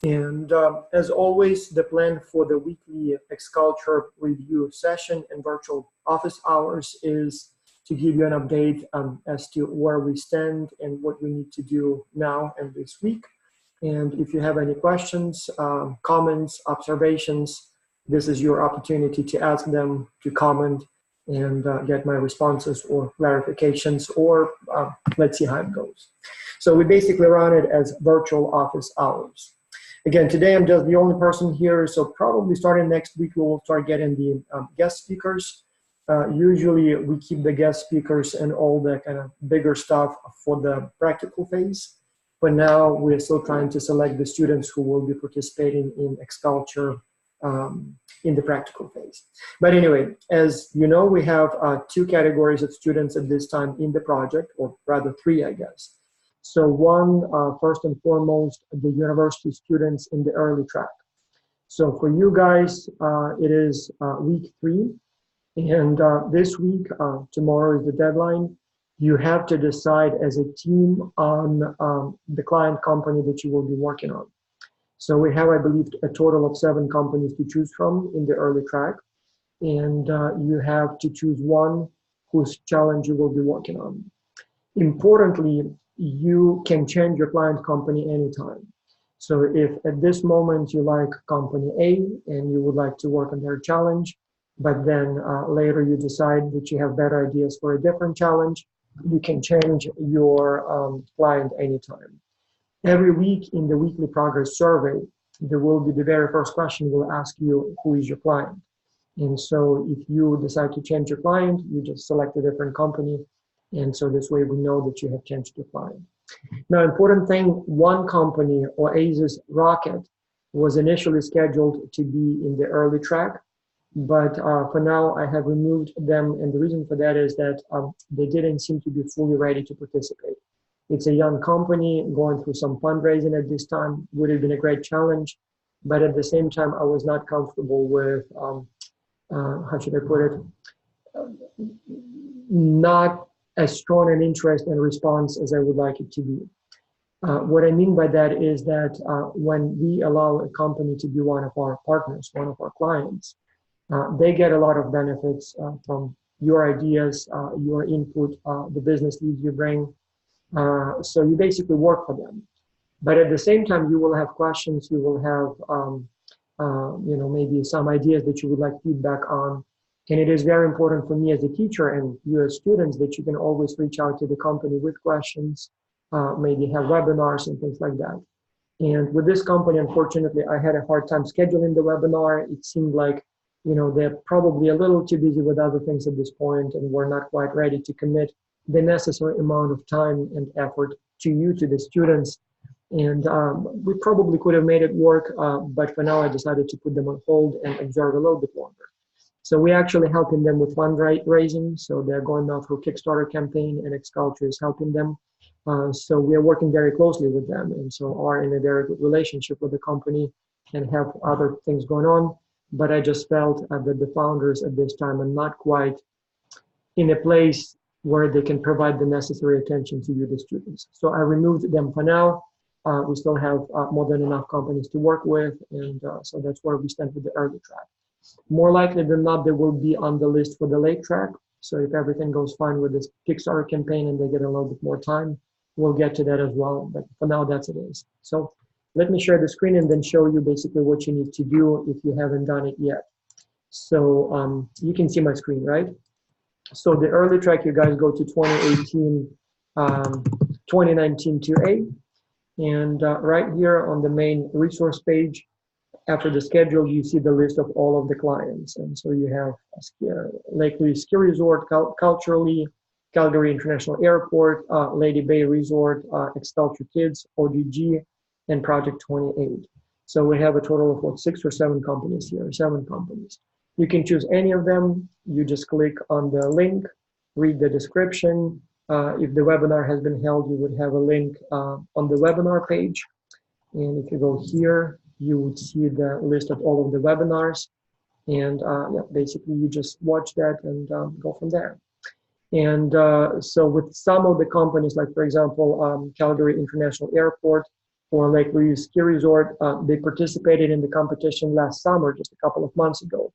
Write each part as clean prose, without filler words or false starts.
And as always, the plan for the weekly X-Culture review session and virtual office hours is to give you an update as to where we stand and what we need to do now and this week. And if you have any questions, comments, observations, this is your opportunity to ask them, to comment, and get my responses or clarifications, or let's see how it goes. So we basically run it as virtual office hours. Again, today I'm just the only person here, so probably starting next week we will start getting the guest speakers. Usually we keep the guest speakers and all the kind of bigger stuff for the practical phase. But now we're still trying to select the students who will be participating in X-Culture in the practical phase. But anyway, as you know, we have two categories of students at this time in the project, or rather three, I guess. So one, first and foremost, the university students in the early track. So for you guys, it is week 3. And this week, tomorrow is the deadline. You have to decide as a team on the client company that you will be working on. So we have, I believe, a total of 7 companies to choose from in the early track. And you have to choose one whose challenge you will be working on. Importantly, you can change your client company anytime. So if at this moment you like company A and you would like to work on their challenge, but then later you decide that you have better ideas for a different challenge, you can change your client anytime. Every week in the weekly progress survey, there will be the very first question will ask you, who is your client? And so if you decide to change your client, you just select a different company. And so this way we know that you have changed your client. Now, important thing, one company, Oasis Rocket, was initially scheduled to be in the early track. But for now, I have removed them, and the reason for that is that they didn't seem to be fully ready to participate. It's a young company going through some fundraising at this time. Would have been a great challenge, but at the same time, I was not comfortable with, how should I put it, not as strong an interest and response as I would like it to be. What I mean by that is that when we allow a company to be one of our partners, one of our clients, they get a lot of benefits from your ideas, your input, the business leads you bring. So you basically work for them. But at the same time, you will have questions, you will have maybe some ideas that you would like feedback on. And it is very important for me as a teacher and you as students that you can always reach out to the company with questions, maybe have webinars and things like that. And with this company, unfortunately, I had a hard time scheduling the webinar. It seemed like they're probably a little too busy with other things at this point, and we're not quite ready to commit the necessary amount of time and effort to you, to the students. And we probably could have made it work, but for now I decided to put them on hold and observe a little bit longer. So we're actually helping them with fundraising. So they're going now through Kickstarter campaign, and X-Culture is helping them. So we are working very closely with them, and so are in a very good relationship with the company and have other things going on. But I just felt that the founders at this time are not quite in a place where they can provide the necessary attention to you, the students. So I removed them for now. We still have more than enough companies to work with, and so that's where we stand with the early track. More likely than not, they will be on the list for the late track. So if everything goes fine with this Kickstarter campaign and they get a little bit more time, we'll get to that as well. But for now, that's it is. So let me share the screen and then show you basically what you need to do if you haven't done it yet. So you can see my screen, right? So the early track, you guys go to 2018, 2019 2A. And right here on the main resource page, after the schedule, you see the list of all of the clients. And so you have Lake Louise Ski Resort, Culturally, Calgary International Airport, Lady Bay Resort, X-Culture Kids, ODG, and Project 28. So we have a total of 6 or 7 companies here, 7 companies. You can choose any of them. You just click on the link, read the description. If the webinar has been held, you would have a link on the webinar page. And if you go here, you would see the list of all of the webinars. And basically you just watch that and go from there. And so with some of the companies, like for example, Calgary International Airport, for Lake Louise Ski Resort. They participated in the competition last summer, just a couple of months ago.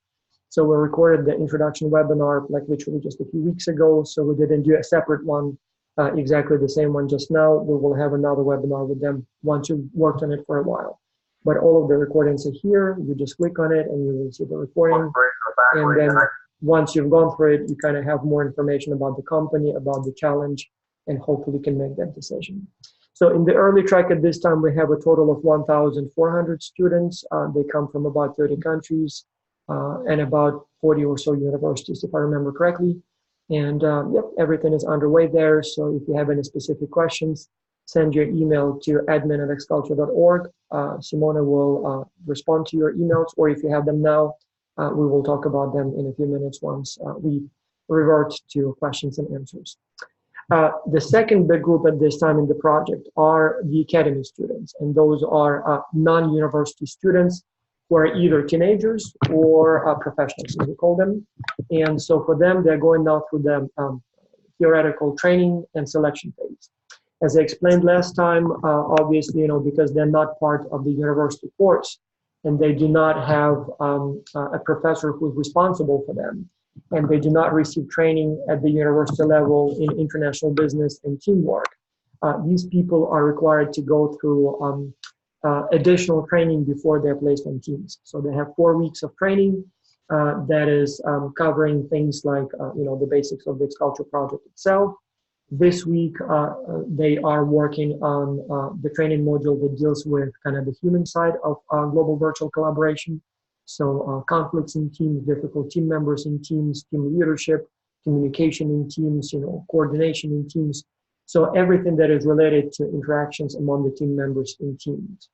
So we recorded the introduction webinar like literally just a few weeks ago. So we didn't do a separate one, exactly the same one just now. We will have another webinar with them once you've worked on it for a while. But all of the recordings are here. You just click on it and you will see the recording. And then once you've gone through it, you kind of have more information about the company, about the challenge, and hopefully can make that decision. So in the early track at this time, we have a total of 1,400 students. They come from about 30 countries and about 40 or so universities, if I remember correctly. And yep, everything is underway there. So if you have any specific questions, send your email to admin@xculture.org. Simona will respond to your emails, or if you have them now, we will talk about them in a few minutes once we revert to questions and answers. The second big group at this time in the project are the academy students, and those are non-university students who are either teenagers or professionals, as we call them. And so for them, they're going now through the theoretical training and selection phase. As I explained last time, obviously, you know, because they're not part of the university course and they do not have a professor who's responsible for them, and they do not receive training at the university level in international business and teamwork, these people are required to go through additional training before they're placed on teams. So they have 4 weeks of training that is covering things like, you know, the basics of the Xculture project itself. This week, they are working on the training module that deals with kind of the human side of global virtual collaboration. So conflicts in teams, difficult team members in teams, team leadership, communication in teams, you know, coordination in teams. So everything that is related to interactions among the team members in teams.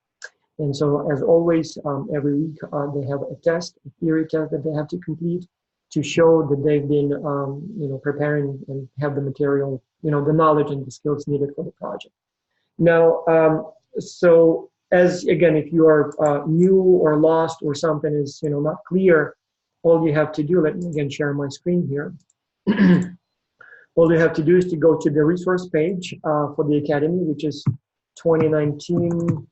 And so as always, every week they have a test, a theory test that they have to complete to show that they've been, you know, preparing and have the material, you know, the knowledge and the skills needed for the project. Now, so as again, if you are new or lost or something is, you know, not clear, all you have to do, let me again share my screen here. All you have to do is to go to the resource page for the Academy, which is 2019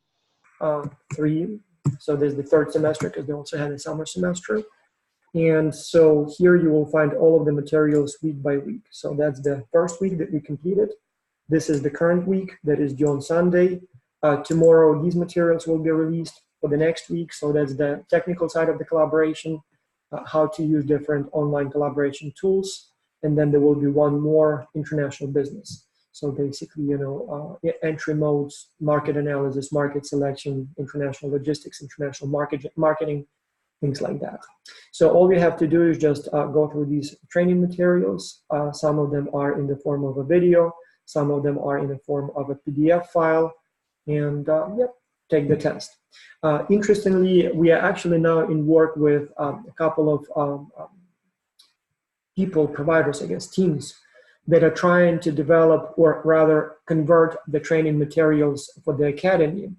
3. So there's the third semester because they also had a summer semester. And so here you will find all of the materials week by week. So that's the first week that we completed. This is the current week that is due on Sunday. Tomorrow, these materials will be released for the next week. So that's the technical side of the collaboration, how to use different online collaboration tools. And then there will be one more, international business. So basically, you know, entry modes, market analysis, market selection, international logistics, international marketing, things like that. So all you have to do is just go through these training materials. Some of them are in the form of a video. Some of them are in the form of a PDF file. And yep, take the test. Interestingly, we are actually now in work with a couple of people, providers, I guess, teams that are trying to develop, or rather convert the training materials for the Academy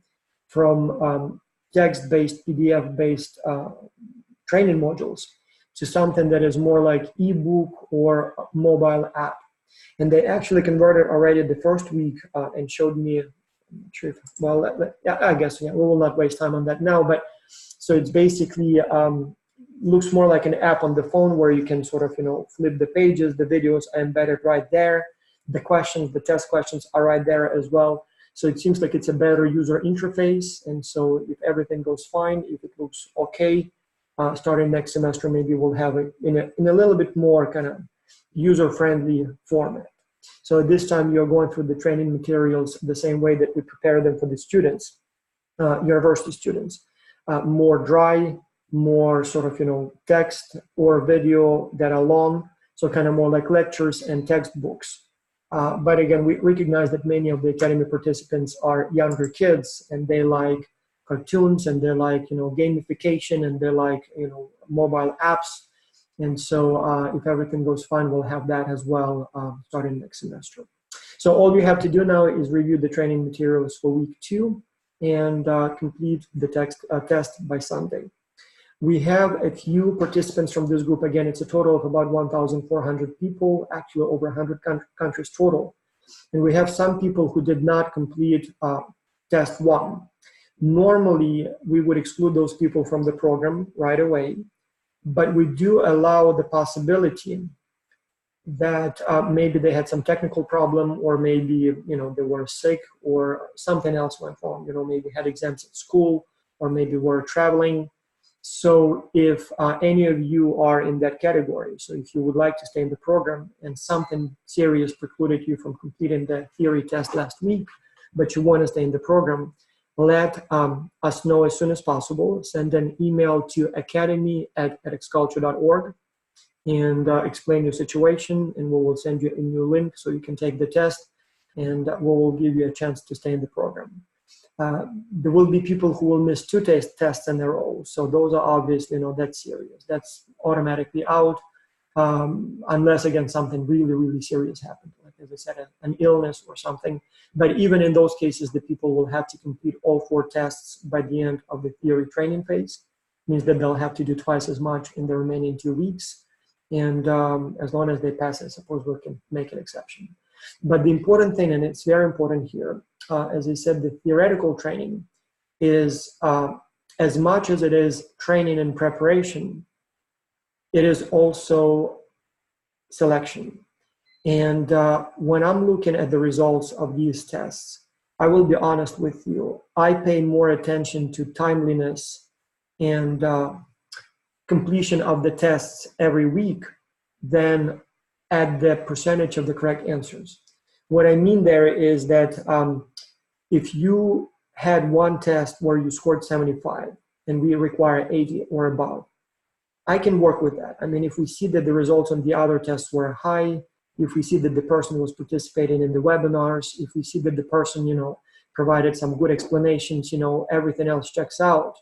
from text-based, PDF-based training modules to something that is more like ebook or mobile app. And they actually converted already the first week and showed me, I'm not sure if, well, I guess, yeah, we will not waste time on that now, but so it's basically looks more like an app on the phone where you can sort of, you know, flip the pages, the videos are embedded right there. The questions, the test questions are right there as well. So it seems like it's a better user interface. And so if everything goes fine, if it looks okay, starting next semester, maybe we'll have it in a little bit more kind of user-friendly format. So this time you're going through the training materials the same way that we prepare them for the students, university students. More dry, more sort of, you know, text or video that are long, so kind of more like lectures and textbooks. But again, we recognize that many of the Academy participants are younger kids and they like cartoons and they like, you know, gamification and they like, you know, mobile apps. And so if everything goes fine, we'll have that as well starting next semester. So all you have to do now is review the training materials for week 2 and complete the test by Sunday. We have a few participants from this group. Again, it's a total of about 1,400 people, actually over 100 countries total. And we have some people who did not complete test one. Normally, we would exclude those people from the program right away, but we do allow the possibility that maybe they had some technical problem, or maybe they were sick, or something else went wrong. Maybe had exams at school, or maybe were traveling. So if any of you are in that category, so if you would like to stay in the program and something serious precluded you from completing the theory test last week, but you want to stay in the program, let us know as soon as possible. Send an email to academy@edxculture.org and explain your situation, and we will send you a new link so you can take the test, and we will give you a chance to stay in the program. There will be people who will miss 2 tests in a row, so those are obviously not that serious. That's automatically out, unless, again, something really, really serious happened, like, as I said, an illness or something. But even in those cases, the people will have to complete all 4 tests by the end of the theory training phase. Means that they'll have to do twice as much in the remaining 2 weeks. And as long as they pass, I suppose we can make an exception. But the important thing, and it's very important here, as I said, the theoretical training is, as much as it is training and preparation, it is also selection. And when I'm looking at the results of these tests, I will be honest with you, I pay more attention to timeliness and completion of the tests every week than at the percentage of the correct answers. What I mean there is that if you had one test where you scored 75 and we require 80 or above, I can work with that. I mean, if we see that the results on the other tests were high, if we see that the person was participating in the webinars, if we see that the person, provided some good explanations, everything else checks out,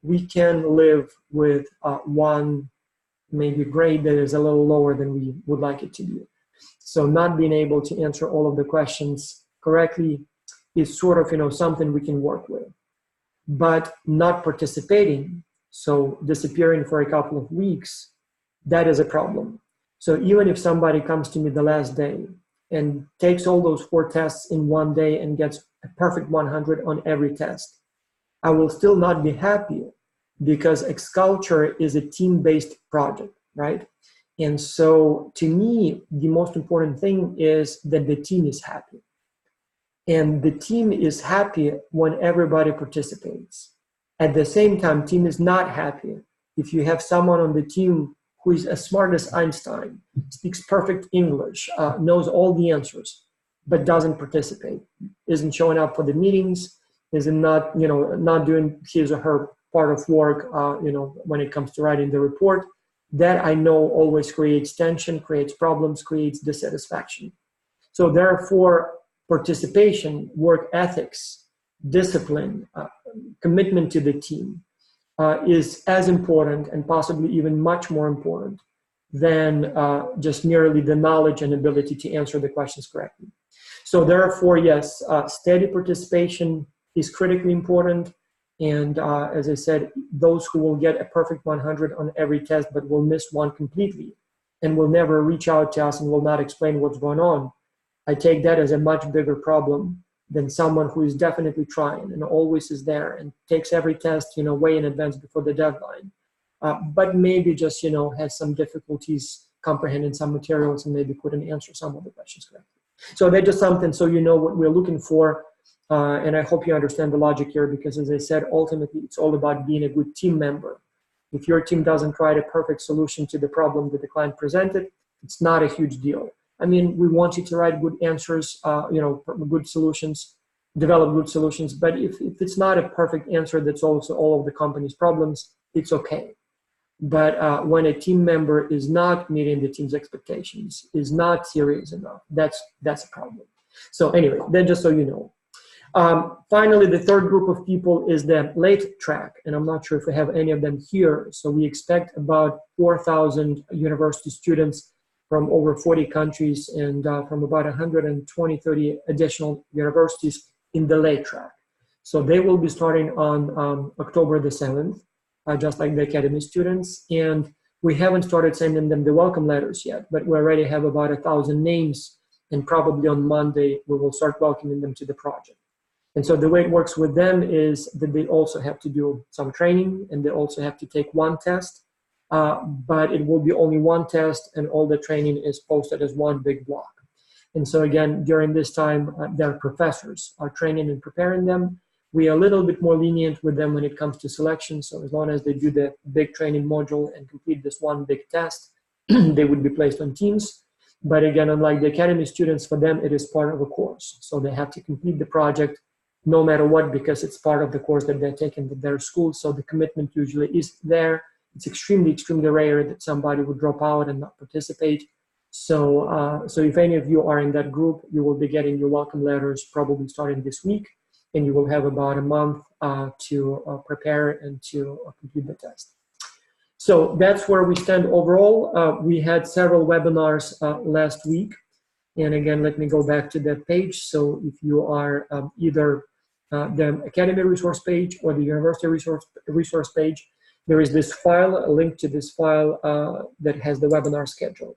we can live with one maybe grade that is a little lower than we would like it to be. So not being able to answer all of the questions correctly is sort of, something we can work with. But not participating, so disappearing for a couple of weeks, that is a problem. So even if somebody comes to me the last day and takes all those 4 tests in one day and gets a perfect 100 on every test, I will still not be happy, because Xculture is a team-based project, right? And so to me, the most important thing is that the team is happy. And the team is happy when everybody participates. At the same time, team is not happy if you have someone on the team who is as smart as Einstein, speaks perfect English, knows all the answers, but doesn't participate, isn't showing up for the meetings, is not doing his or her part of work, when it comes to writing the report. That I know always creates tension, creates problems, creates dissatisfaction. So therefore, participation, work ethics, discipline, commitment to the team is as important, and possibly even much more important than just merely the knowledge and ability to answer the questions correctly. So therefore, yes, steady participation is critically important. And as I said, those who will get a perfect 100 on every test but will miss one completely and will never reach out to us and will not explain what's going on, I take that as a much bigger problem than someone who is definitely trying and always is there and takes every test, way in advance before the deadline, but maybe just, has some difficulties comprehending some materials and maybe couldn't answer some of the questions correctly. So that's just something, so you know what we're looking for. And I hope you understand the logic here, because as I said, ultimately, it's all about being a good team member. If your team doesn't provide a perfect solution to the problem that the client presented, it's not a huge deal. I mean, we want you to write good answers, good solutions, develop good solutions. But if it's not a perfect answer that's also all of the company's problems, it's okay. But when a team member is not meeting the team's expectations, is not serious enough, that's a problem. So anyway, then just so you know. Finally, the third group of people is the late track, and I'm not sure if we have any of them here. So we expect about 4,000 university students from over 40 countries and from about 120-30 additional universities in the late track. So they will be starting on October the 7th, just like the academy students. And we haven't started sending them the welcome letters yet, but we already have about 1,000 names, and probably on Monday we will start welcoming them to the project. And so the way it works with them is that they also have to do some training, and they also have to take one test, but it will be only one test, and all the training is posted as one big block. And so again, during this time, their professors are training and preparing them. We are a little bit more lenient with them when it comes to selection. So as long as they do the big training module and complete this one big test, they would be placed on teams. But again, unlike the academy students, for them, it is part of a course. So they have to complete the project no matter what, because it's part of the course that they're taking at their school. So the commitment usually is there. It's extremely, extremely rare that somebody would drop out and not participate. So, so if any of you are in that group, you will be getting your welcome letters probably starting this week, and you will have about a month to prepare and to complete the test. So that's where we stand overall. We had several webinars last week. And again, let me go back to that page. So if you are either the Academy resource page or the University resource page, there is this file, a link to this file that has the webinar schedule.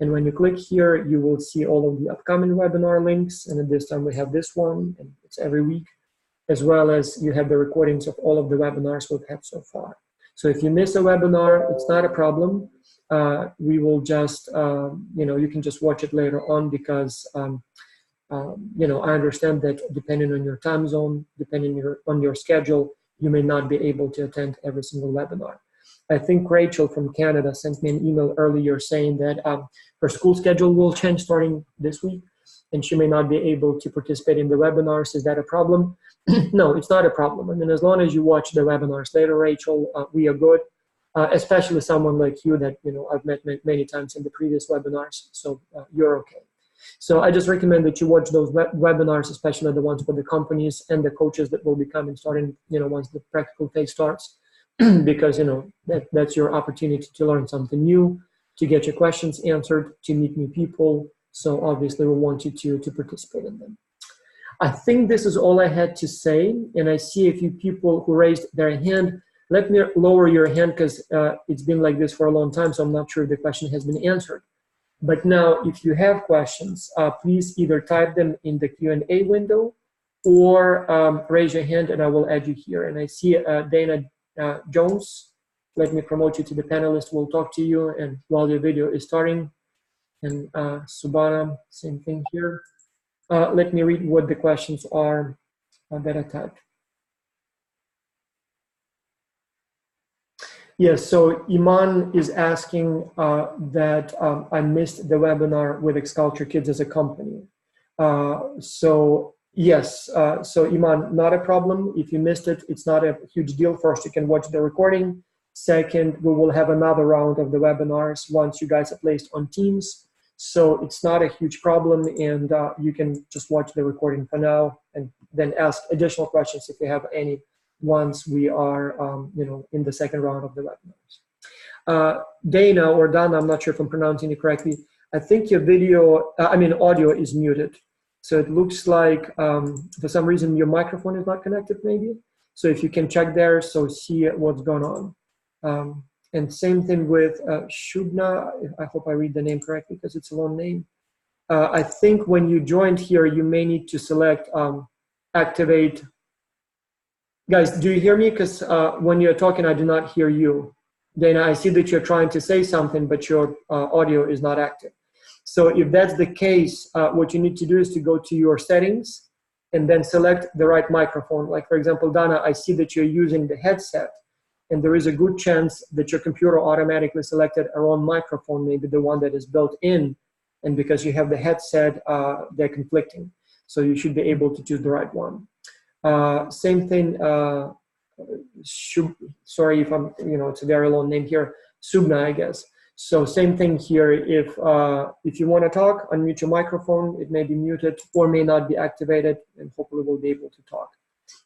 And when you click here, you will see all of the upcoming webinar links. And at this time, we have this one, and it's every week, as well as you have the recordings of all of the webinars we've had so far. So if you miss a webinar, it's not a problem. We will just, you can just watch it later on, because, I understand that depending on your time zone, depending on your schedule, you may not be able to attend every single webinar. I think Rachel from Canada sent me an email earlier saying that her school schedule will change starting this week, and she may not be able to participate in the webinars. Is that a problem? No, it's not a problem. I mean, as long as you watch the webinars later, Rachel, we are good, especially someone like you that, I've met many times in the previous webinars, so you're okay. So I just recommend that you watch those webinars, especially the ones for the companies and the coaches that will be coming starting, once the practical phase starts, because, that's your opportunity to learn something new, to get your questions answered, to meet new people. So obviously we want you to participate in them. I think this is all I had to say, and I see a few people who raised their hand. Let me lower your hand, because it's been like this for a long time, so I'm not sure if the question has been answered. But now, if you have questions, please either type them in the Q&A window, or raise your hand and I will add you here. And I see Dana Jones. Let me promote you to the panelist. We'll talk to you, and while your video is starting. And Subhana, same thing here. Let me read what the questions are that I typed. Yes, so Iman is asking that I missed the webinar with X-Culture Kids as a company. So yes, so Iman, not a problem. If you missed it, it's not a huge deal. First, you can watch the recording. Second, we will have another round of the webinars once you guys are placed on Teams. So it's not a huge problem, and you can just watch the recording for now and then ask additional questions if you have any once we are, in the second round of the webinars. Dana or Dana, I'm not sure if I'm pronouncing it correctly. I think your audio is muted. So it looks like for some reason your microphone is not connected maybe. So if you can check there, so see what's going on. And same thing with Shubna. I hope I read the name correctly because it's a long name. I think when you joined here, you may need to select activate. Guys, do you hear me? Because when you're talking, I do not hear you. Dana, I see that you're trying to say something, but your audio is not active. So if that's the case, what you need to do is to go to your settings and then select the right microphone. Like, for example, Dana, I see that you're using the headset, and there is a good chance that your computer automatically selected a wrong microphone, maybe the one that is built in, and because you have the headset, they're conflicting. So you should be able to choose the right one. Same thing, sorry if I'm, it's a very long name here, Subna, I guess. So same thing here, if you want to talk, unmute your microphone, it may be muted or may not be activated, and hopefully we'll be able to talk.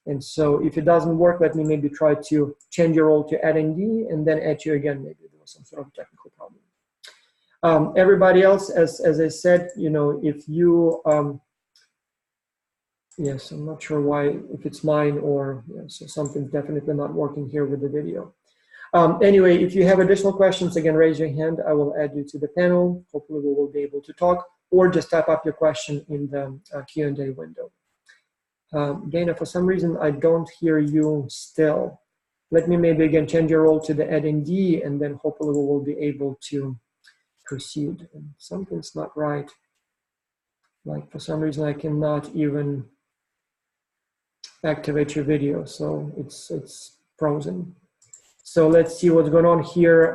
And so if it doesn't work, let me maybe try to change your role to attendee and then add you again, maybe there was some sort of technical problem. Everybody else, as I said, if you, yes, I'm not sure why, if it's mine or so something's definitely not working here with the video. Anyway, if you have additional questions, again, raise your hand. I will add you to the panel. Hopefully we will be able to talk, or just type up your question in the Q&A window. Dana, for some reason, I don't hear you still. Let me maybe again change your role to the attendee, and then hopefully we will be able to proceed. And something's not right. Like for some reason, I cannot even activate your video, so it's frozen. So let's see what's going on here.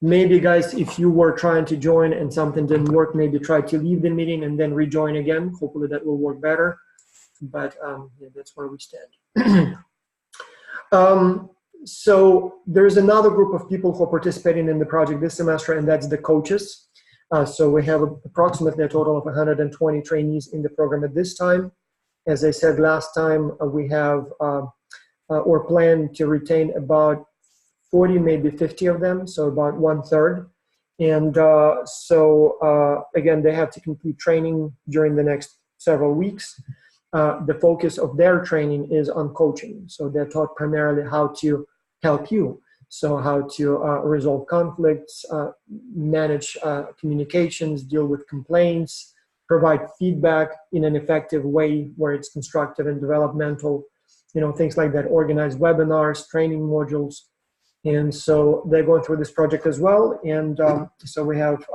Maybe guys, if you were trying to join and something didn't work, maybe try to leave the meeting and then rejoin again. Hopefully that will work better. But yeah, that's where we stand. So there's another group of people who are participating in the project this semester, and that's the coaches. So we have approximately a total of 120 trainees in the program at this time. As I said last time, we have or plan to retain about 40, maybe 50 of them, so about 1/3. And again, they have to complete training during the next several weeks. The focus of their training is on coaching. So they're taught primarily how to help you. So how to resolve conflicts, manage communications, deal with complaints, provide feedback in an effective way where it's constructive and developmental, things like that, organize webinars, training modules. And so they're going through this project as well. And so we have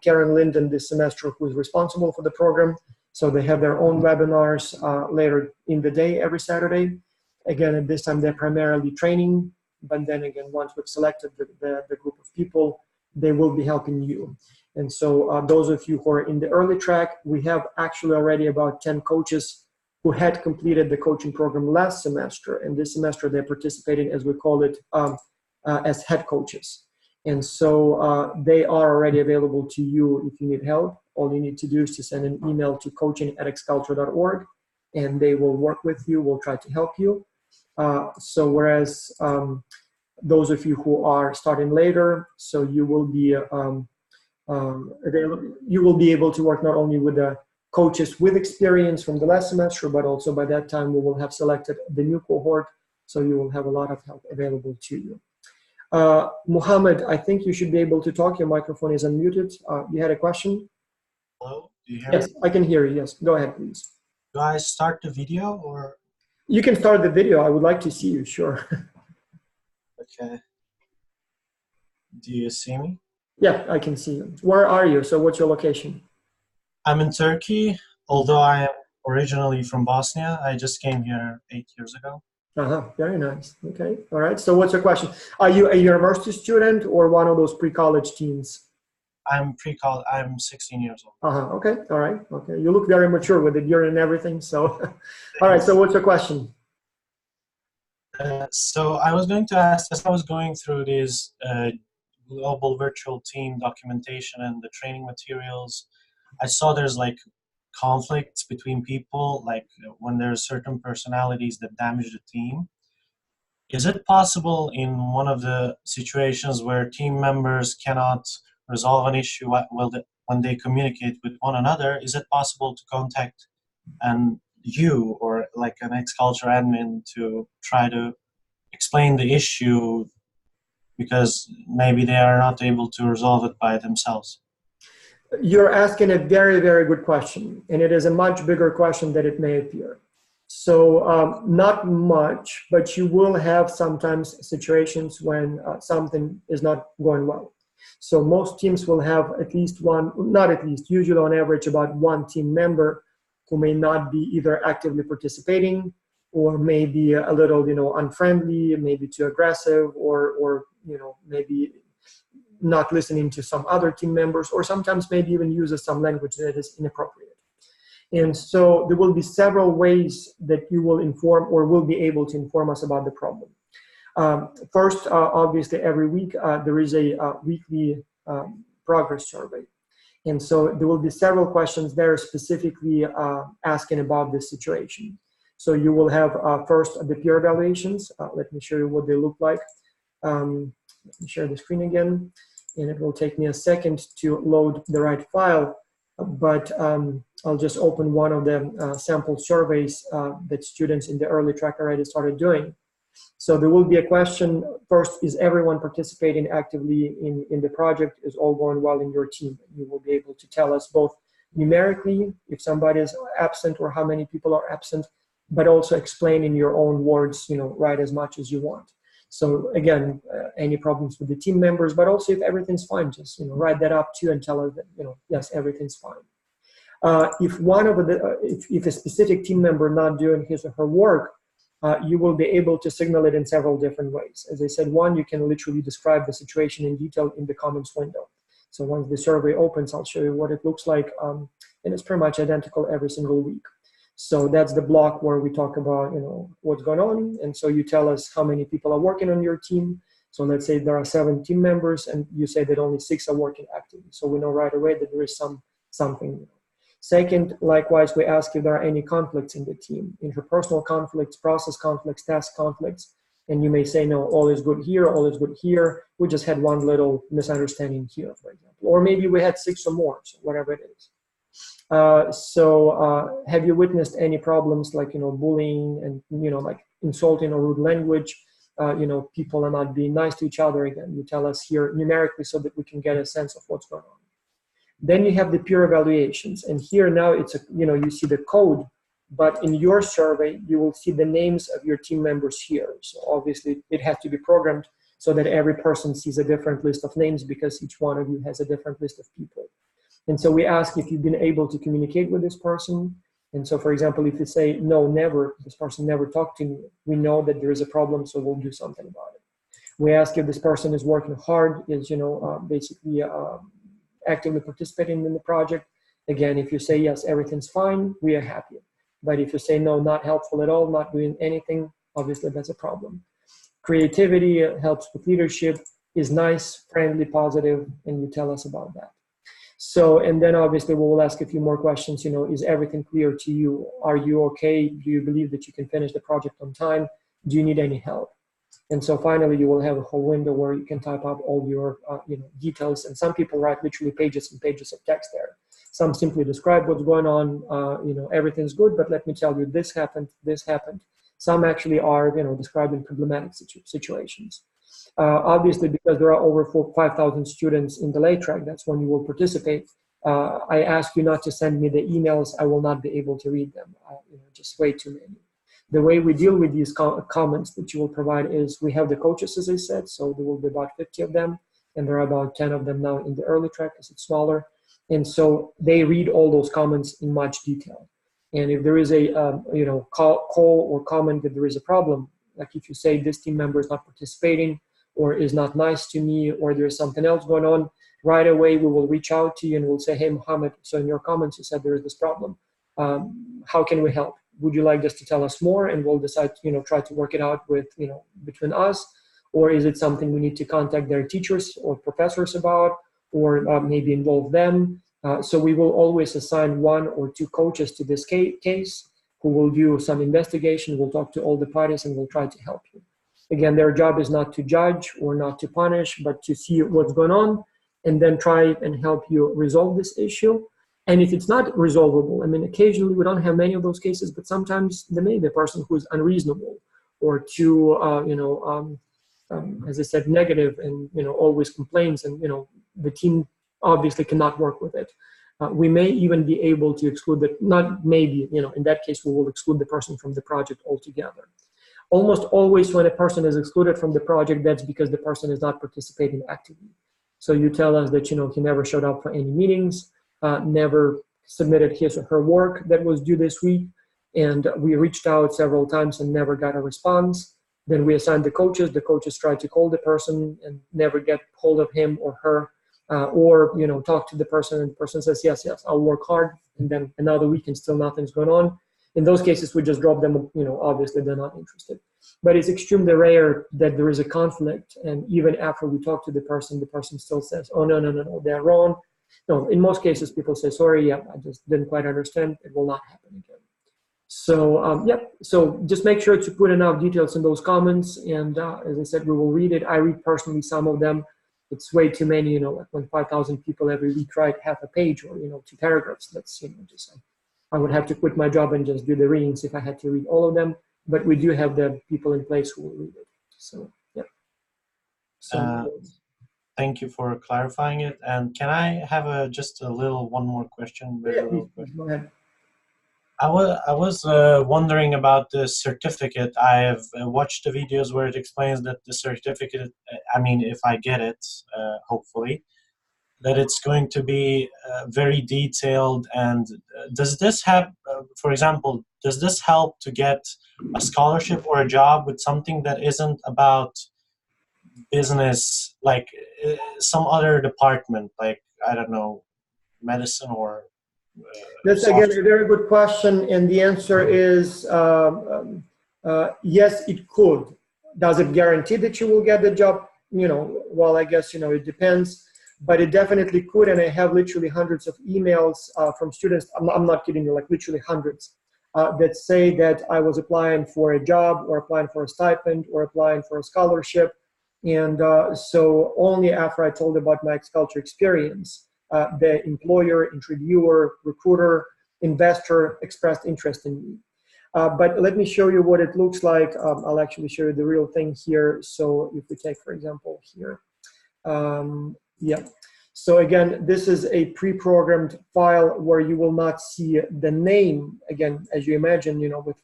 Karen Linden this semester, who is responsible for the program. So they have their own webinars later in the day, every Saturday. Again, at this time, they're primarily training. But then again, once we've selected the group of people, they will be helping you. And so those of you who are in the early track, we have actually already about 10 coaches who had completed the coaching program last semester. And this semester, they're participating, as we call it, as head coaches. And so they are already available to you if you need help. All you need to do is to send an email to coaching@xculture.org, and they will work with you, will try to help you. So whereas those of you who are starting later, so you will be you will be able to work not only with the coaches with experience from the last semester, but also by that time we will have selected the new cohort, so you will have a lot of help available to you. Muhammad, I think you should be able to talk. Your microphone is unmuted. You had a question? Hello, do you hear Yes, me? I can hear you. Yes, go ahead, please. Do I start the video or? You can start the video. I would like to see you, sure. Okay. Do you see me? Yeah, I can see you. Where are you? So what's your location? I'm in Turkey, although I am originally from Bosnia. I just came here 8 years ago. Very nice. Okay, all right. So what's your question? Are you a university student or one of those pre-college teens? I'm pre-college. I'm 16 years old. Okay, all right. Okay, you look very mature with the beard and everything. So, all right. So what's your question? So I was going to ask, as I was going through this global virtual team documentation and the training materials, I saw there's like conflicts between people, like when there's certain personalities that damage the team. Is it possible in one of the situations where team members cannot resolve an issue when they communicate with one another, is it possible to contact you or like an X-Culture admin to try to explain the issue because maybe they are not able to resolve it by themselves? You're asking a very, very good question, and it is a much bigger question than it may appear. So not much, but you will have sometimes situations when something is not going well. So most teams will have at least one, not at least, usually on average about one team member who may not be either actively participating or maybe a little, unfriendly, maybe too aggressive, or maybe not listening to some other team members, or sometimes maybe even uses some language that is inappropriate. And so there will be several ways that you will inform or will be able to inform us about the problem. First, obviously, every week there is a weekly progress survey. And so there will be several questions there specifically asking about this situation. So you will have first the peer evaluations. Let me show you what they look like. Let me share the screen again. And it will take me a second to load the right file. But I'll just open one of the sample surveys that students in the early track already started doing. So there will be a question. First, is everyone participating actively in the project? Is all going well in your team? You will be able to tell us both numerically if somebody is absent or how many people are absent, but also explain in your own words, write as much as you want. So again, any problems with the team members, but also if everything's fine, just write that up too and tell us that yes, everything's fine. If one of the if a specific team member not doing his or her work, you will be able to signal it in several different ways. As I said, one, you can literally describe the situation in detail in the comments window. So once the survey opens, I'll show you what it looks like, and it's pretty much identical every single week. So that's the block where we talk about what's going on, and so you tell us how many people are working on your team. So let's say there are 7 team members, and you say that only 6 are working actively. So we know right away that there is something. Second, likewise, we ask if there are any conflicts in the team, interpersonal conflicts, process conflicts, task conflicts. And you may say, no, all is good here, all is good here. We just had one little misunderstanding here, for example. Or maybe we had 6 or more, so whatever it is. Have you witnessed any problems like, bullying and, like insulting or rude language? People are not being nice to each other. Again, you tell us here numerically so that we can get a sense of what's going on. Then you have the peer evaluations. And here now it's, you see the code, but in your survey, you will see the names of your team members here. So obviously it has to be programmed so that every person sees a different list of names because each one of you has a different list of people. And so we ask if you've been able to communicate with this person. And so, for example, if you say, no, never, this person never talked to me, we know that there is a problem, so we'll do something about it. We ask if this person is working hard, is, basically actively participating in the project. Again, if you say, yes, everything's fine, we are happy. But if you say, no, not helpful at all, not doing anything, obviously that's a problem. Creativity helps with leadership, is nice, friendly, positive, and you tell us about that. So, and then obviously we will ask a few more questions, is everything clear to you? Are you okay? Do you believe that you can finish the project on time? Do you need any help? And so finally, you will have a whole window where you can type up all your details. And some people write literally pages and pages of text there. Some simply describe what's going on. Everything's good, but let me tell you, this happened, this happened. Some actually are, describing problematic situations. Obviously, because there are over 5,000 students in the late track, that's when you will participate. I ask you not to send me the emails. I will not be able to read them. Just way too many. The way we deal with these comments that you will provide is we have the coaches, as I said, so there will be about 50 of them, and there are about 10 of them now in the early track because it's smaller. And so they read all those comments in much detail. And if there is a call or comment that there is a problem, like if you say this team member is not participating or is not nice to me or there's something else going on, right away we will reach out to you and we'll say, hey, Mohammed, so in your comments you said there is this problem. How can we help? Would you like just to tell us more and we'll decide, try to work it out with, between us? Or is it something we need to contact their teachers or professors about, or maybe involve them? So we will always assign 1 or 2 coaches to this case who will do some investigation. We'll talk to all the parties and we'll try to help you. Again, their job is not to judge or not to punish, but to see what's going on and then try and help you resolve this issue. And if it's not resolvable, occasionally we don't have many of those cases, but sometimes there may be a person who is unreasonable or too, as I said, negative and, always complains and, the team obviously cannot work with it. We may even be able to exclude not maybe, in that case, we will exclude the person from the project altogether. Almost always when a person is excluded from the project, that's because the person is not participating actively. So you tell us that, he never showed up for any meetings, never submitted his or her work that was due this week, and we reached out several times and never got a response. Then we assigned the coaches tried to call the person and never get hold of him or her, or talk to the person and the person says, yes, I'll work hard, and then another week and still nothing's going on. In those cases, we just drop them, obviously they're not interested. But it's extremely rare that there is a conflict, and even after we talk to the person still says, oh, no, they're wrong. No, in most cases, people say, sorry, I just didn't quite understand. It will not happen again. So, so just make sure to put enough details in those comments. And as I said, we will read it. I read personally some of them. It's way too many, like when 5,000 people every week write half a page or, 2 paragraphs. That's, just I would have to quit my job and just do the readings if I had to read all of them. But we do have the people in place who will read it. So, yeah. So, thank you for clarifying it. And can I have just a little one more question? Very Yeah, please, little please question. go ahead. I was wondering about the certificate. I have watched the videos where it explains that the certificate, I mean, if I get it, hopefully, that it's going to be very detailed. And does this have, for example, does this help to get a scholarship or a job with something that isn't about business, like some other department, like, I don't know, medicine or That's again a software? very good question, and the answer is yes, it could. Does it guarantee that you will get the job? Well, I guess it depends, but it definitely could. And I have literally hundreds of emails from students. I'm not kidding you, like literally hundreds, that say that I was applying for a job or applying for a stipend or applying for a scholarship, and so only after I told about my culture experience. The employer, interviewer, recruiter, investor expressed interest in me. But let me show you what it looks like. I'll actually show you the real thing here. So if we take, for example, here, yeah. So again, this is a pre-programmed file where you will not see the name. Again, as you imagine, with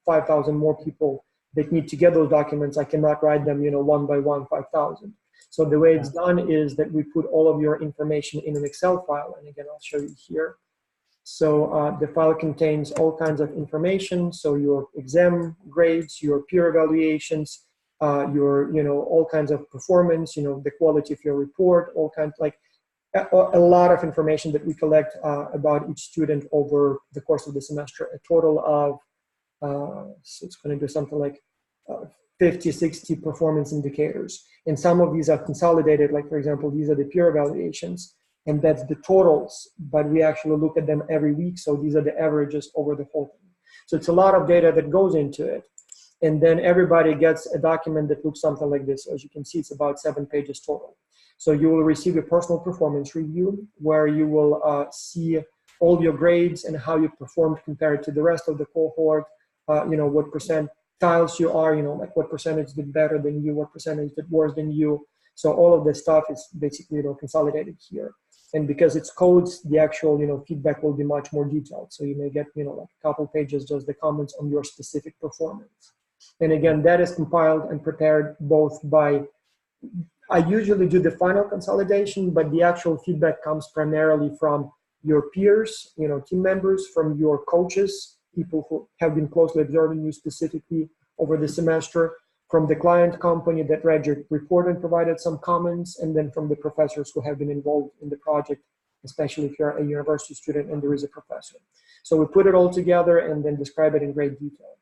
5,000 more people that need to get those documents, I cannot write them, one by one, 5,000. So the way it's done is that we put all of your information in an Excel file. And again, I'll show you here. So the file contains all kinds of information. So your exam grades, your peer evaluations, your, all kinds of performance, the quality of your report, all kinds, like a lot of information that we collect about each student over the course of the semester. A total of, so it's going to do something like 50, 60 performance indicators. And some of these are consolidated, like for example, these are the peer evaluations, and that's the totals, but we actually look at them every week. So these are the averages over the whole thing. So it's a lot of data that goes into it. And then everybody gets a document that looks something like this. As you can see, it's about 7 pages total. So you will receive a personal performance review where you will see all your grades and how you performed compared to the rest of the cohort, what percentiles you are, like what percentage did better than you, what percentage did worse than you. So all of this stuff is basically consolidated here. And because it's codes, the actual feedback will be much more detailed. So you may get like a couple pages just the comments on your specific performance. And again, that is compiled and prepared both by, I usually do the final consolidation, but the actual feedback comes primarily from your peers, team members, from your coaches, people who have been closely observing you specifically over the semester, from the client company that read your report and provided some comments, and then from the professors who have been involved in the project, especially if you're a university student and there is a professor. So we put it all together and then describe it in great detail.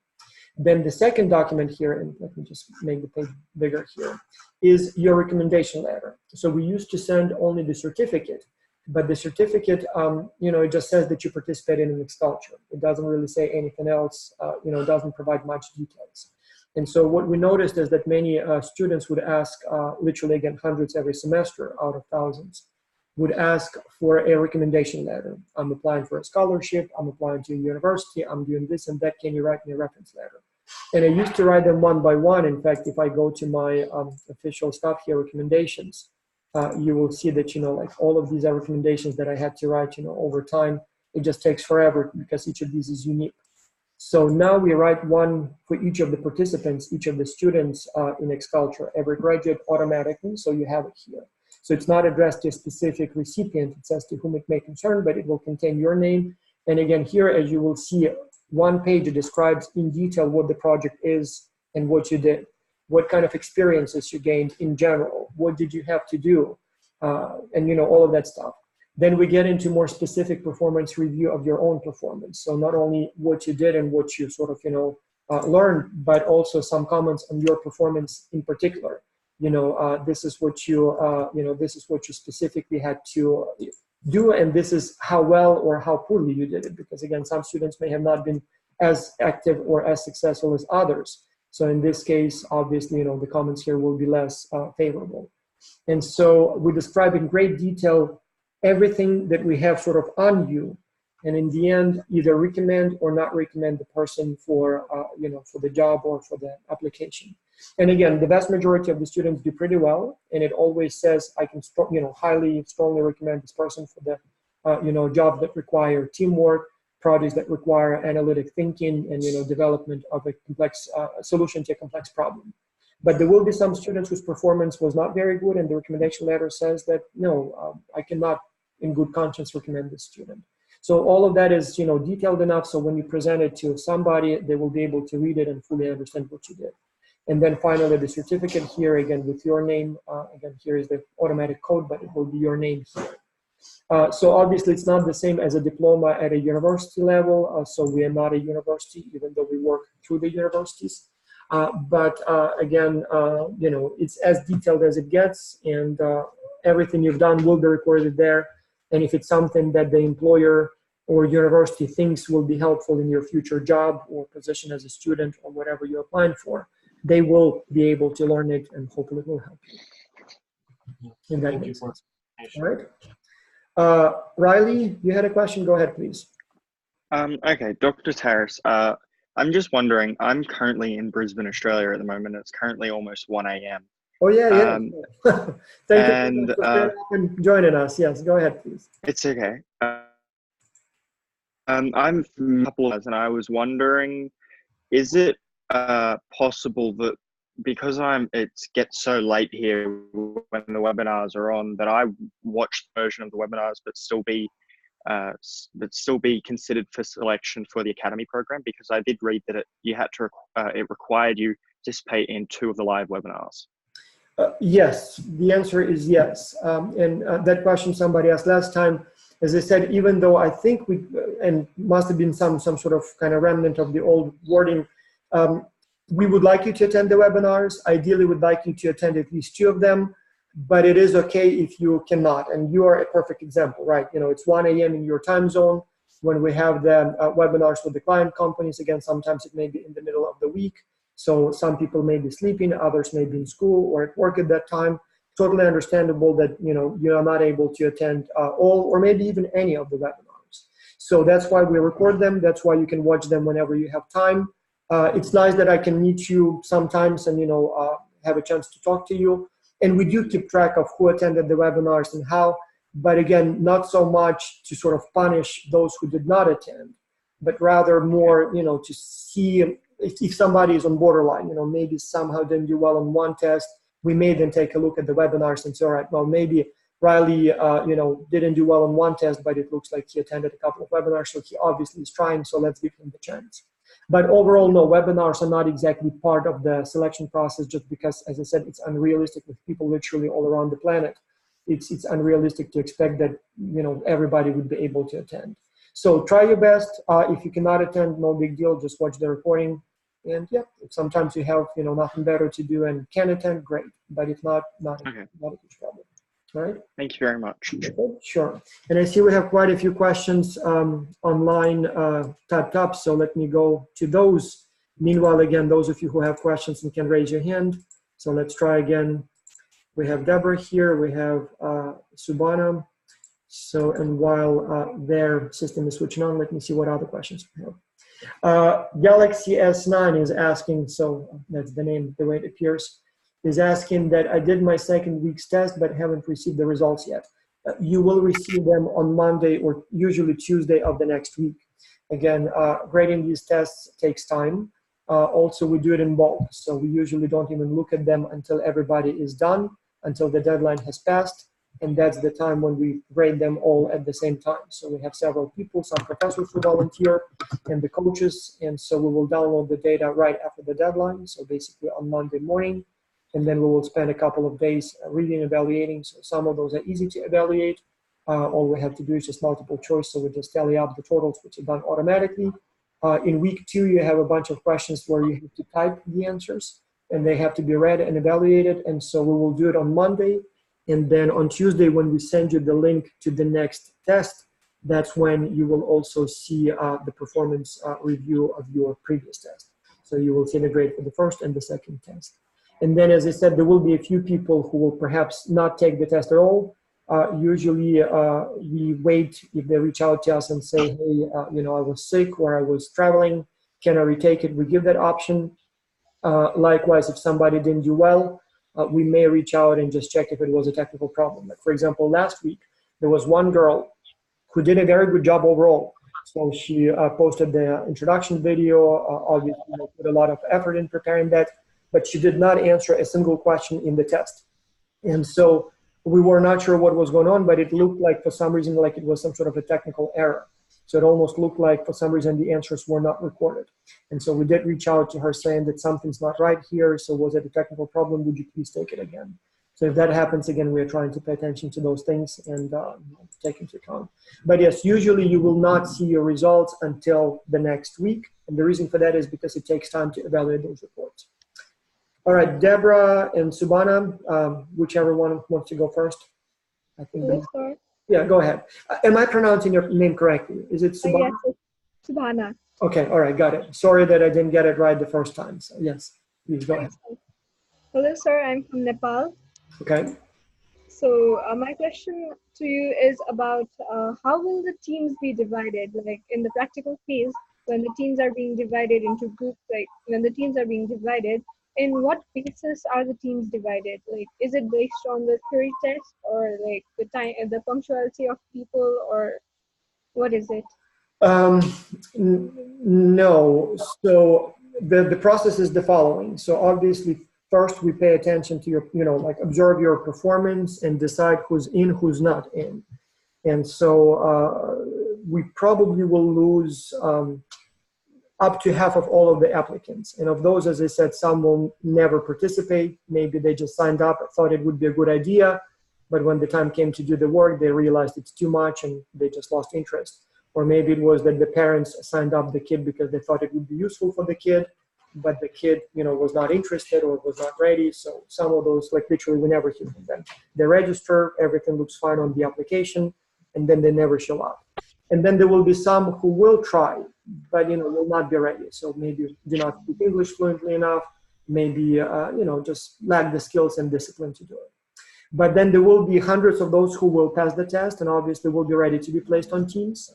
Then the second document here, and let me just make the page bigger here, is your recommendation letter. So we used to send only the certificate, but the certificate, it just says that you participated in mixed culture. It doesn't really say anything else, it doesn't provide much details. And so what we noticed is that many students would ask, literally again, hundreds every semester out of thousands, would ask for a recommendation letter. I'm applying for a scholarship, I'm applying to a university, I'm doing this and that, can you write me a reference letter? And I used to write them one by one. In fact, if I go to my official stuff here, recommendations, you will see that, like all of these are recommendations that I had to write, over time. It just takes forever because each of these is unique. So now we write one for each of the participants, each of the students in X-Culture, every graduate automatically, so you have it here. So it's not addressed to a specific recipient, it says to whom it may concern, but it will contain your name. And again, here, as you will see, one page describes in detail what the project is and what you did, what kind of experiences you gained in general, what did you have to do, and all of that stuff. Then we get into more specific performance review of your own performance. So not only what you did and what you sort of, learned, but also some comments on your performance in particular. This is what you, this is what you specifically had to do, and this is how well or how poorly you did it. Because again, some students may have not been as active or as successful as others. So in this case, obviously, the comments here will be less favorable. And so we describe in great detail everything that we have sort of on you. and in the end, either recommend or not recommend the person for, for the job or for the application. And again, the vast majority of the students do pretty well, and it always says, I can, highly, strongly recommend this person for the, jobs that require teamwork, projects that require analytic thinking, and, development of a complex solution to a complex problem. But there will be some students whose performance was not very good, and the recommendation letter says that, no, I cannot in good conscience recommend this student. So all of that is, detailed enough so when you present it to somebody, they will be able to read it and fully understand what you did. And then finally, the certificate here, again, with your name. Again, here is the automatic code, but it will be your name here. So obviously, it's not the same as a diploma at a university level. So we are not a university, even though we work through the universities. But again, it's as detailed as it gets, and everything you've done will be recorded there. And if it's something that the employer or university thinks will be helpful in your future job or position as a student or whatever you're applying for, they will be able to learn it, and hopefully it will help you. And that makes sense. All right. Riley, you had a question? Go ahead, please. Okay, Dr. Harris, I'm just wondering, I'm currently in Brisbane, Australia at the moment. It's currently almost 1 a.m. Oh, yeah. Thank you for staying up and joining us. Yes, go ahead, please. It's okay. I'm from a couple of, and I was wondering, is it possible that because it gets so late here when the webinars are on, that I watch the version of the webinars but still be considered for selection for the Academy program? Because I did read that it required you to participate in 2 of the live webinars. Yes, the answer is yes. And that question somebody asked last time. As I said, even though I think and must have been some sort of kind of remnant of the old wording, we would like you to attend the webinars. Ideally, we'd like you to attend at least 2 of them, but it is okay if you cannot. And you are a perfect example, right? It's 1 a.m. in your time zone when we have the webinars with the client companies. Again, sometimes it may be in the middle of the week. So some people may be sleeping, others may be in school or at work at that time. Totally understandable that you are not able to attend all or maybe even any of the webinars. So that's why we record them. That's why you can watch them whenever you have time. It's nice that I can meet you sometimes and have a chance to talk to you. And we do keep track of who attended the webinars and how. But again, not so much to sort of punish those who did not attend, but rather more to see if somebody is on borderline. Maybe somehow didn't do well on one test. We may then take a look at the webinars and say, all right, well, maybe Riley, didn't do well on one test, but it looks like he attended a couple of webinars, so he obviously is trying, so let's give him the chance. But overall, no, webinars are not exactly part of the selection process, just because, as I said, it's unrealistic with people literally all around the planet. It's unrealistic to expect that, everybody would be able to attend. So try your best. If you cannot attend, no big deal, just watch the recording. And yeah, if sometimes you have nothing better to do and can attend, great. But if not a huge problem. All right. Thank you very much. Okay, sure. And I see we have quite a few questions online typed up, so let me go to those. Meanwhile, again, those of you who have questions, you can raise your hand. So let's try again. We have Deborah here. We have Subhana. So, and while their system is switching on, let me see what other questions we have. Galaxy S9 is asking, so that's the name, the way it appears, is asking that I did my second week's test but haven't received the results yet. You will receive them on Monday or usually Tuesday of the next week. Again, grading these tests takes time. Also, we do it in bulk, so we usually don't even look at them until everybody is done, until the deadline has passed. And that's the time when we grade them all at the same time. So we have several people, some professors who volunteer, and the coaches. And so we will download the data right after the deadline, so basically on Monday morning. And then we will spend a couple of days reading, evaluating. So some of those are easy to evaluate. All we have to do is just multiple choice. So we just tally up the totals, which are done automatically. In week 2, you have a bunch of questions where you have to type the answers, and they have to be read and evaluated. And so we will do it on Monday. And then on Tuesday, when we send you the link to the next test, that's when you will also see the performance review of your previous test. So you will see the grade for the first and the second test. And then, as I said, there will be a few people who will perhaps not take the test at all. Usually we wait if they reach out to us and say, hey, I was sick or I was traveling, can I retake it? We give that option. Likewise, if somebody didn't do well, we may reach out and just check if it was a technical problem. Like, for example, last week, there was one girl who did a very good job overall. So she posted the introduction video, obviously put a lot of effort in preparing that, but she did not answer a single question in the test. And so we were not sure what was going on, but it looked like for some reason like it was some sort of a technical error. So it almost looked like for some reason the answers were not recorded. And so we did reach out to her saying that something's not right here. So was it a technical problem? Would you please take it again? So if that happens again, we are trying to pay attention to those things and take into account. But yes, usually you will not see your results until the next week. And the reason for that is because it takes time to evaluate those reports. All right, Deborah and Subhana, whichever one wants to go first. I think. Yes, sir. Yeah, go ahead. Am I pronouncing your name correctly? Is it Subhana? Yes, it's Subhana. Okay, all right, got it. Sorry that I didn't get it right the first time. So yes, please go ahead. Hello, sir. I'm from Nepal. Okay. So my question to you is about how will the teams be divided? Like in the practical phase, when the teams are being divided into groups, like when the teams are being divided, in what basis are the teams divided? Like, is it based on the theory test or like the time, the punctuality of people, or what is it? No. So the process is the following. So obviously, first we pay attention to your, like observe your performance and decide who's in, who's not in. And so we probably will lose up to half of all of the applicants. And of those, as I said, some will never participate. Maybe they just signed up, thought it would be a good idea, but when the time came to do the work, they realized it's too much and they just lost interest. Or maybe it was that the parents signed up the kid because they thought it would be useful for the kid, but the kid, was not interested or was not ready. So some of those, like literally, we never hear from them. They register, everything looks fine on the application, and then they never show up. And then there will be some who will try, but will not be ready. So maybe do not speak English fluently enough, maybe just lack the skills and discipline to do it. But then there will be hundreds of those who will pass the test and obviously will be ready to be placed on teams.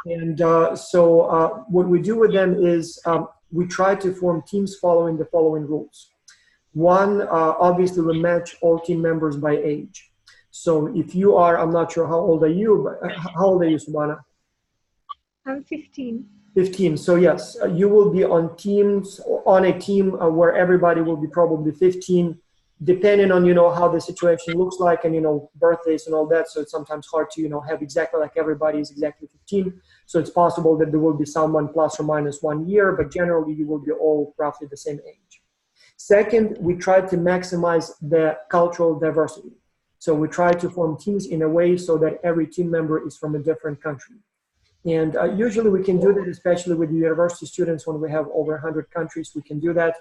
And so what we do with them is we try to form teams following the following rules. One, obviously we match all team members by age. So if you are, I'm not sure how old are you, but how old are you, Subhana? I'm 15. 15. So yes, you will be on teams, on a team where everybody will be probably 15, depending on how the situation looks like and birthdays and all that. So it's sometimes hard to have exactly like everybody is exactly 15. So it's possible that there will be someone plus or minus 1 year, but generally you will be all roughly the same age. Second, we try to maximize the cultural diversity. So we try to form teams in a way so that every team member is from a different country. And usually we can do that, especially with the university students. When we have over 100 countries, we can do that.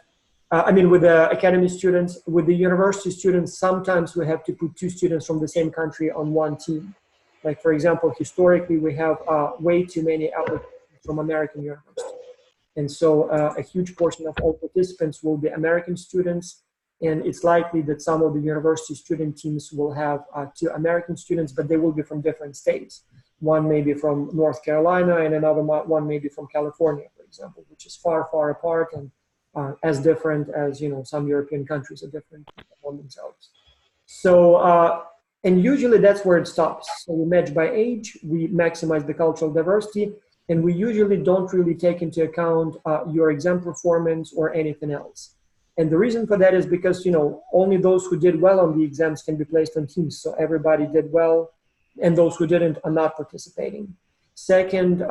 With the academy students. With the university students, sometimes we have to put 2 students from the same country on one team. Like, for example, historically, we have way too many applicants from American universities. And so a huge portion of all participants will be American students. And it's likely that some of the university student teams will have 2 American students, but they will be from different states. One may be from North Carolina and another one may be from California, for example, which is far, far apart and as different as, some European countries are different on themselves. So, and usually that's where it stops. So we match by age, we maximize the cultural diversity, and we usually don't really take into account your exam performance or anything else. And the reason for that is because, only those who did well on the exams can be placed on teams. So everybody did well, and those who didn't are not participating. Second,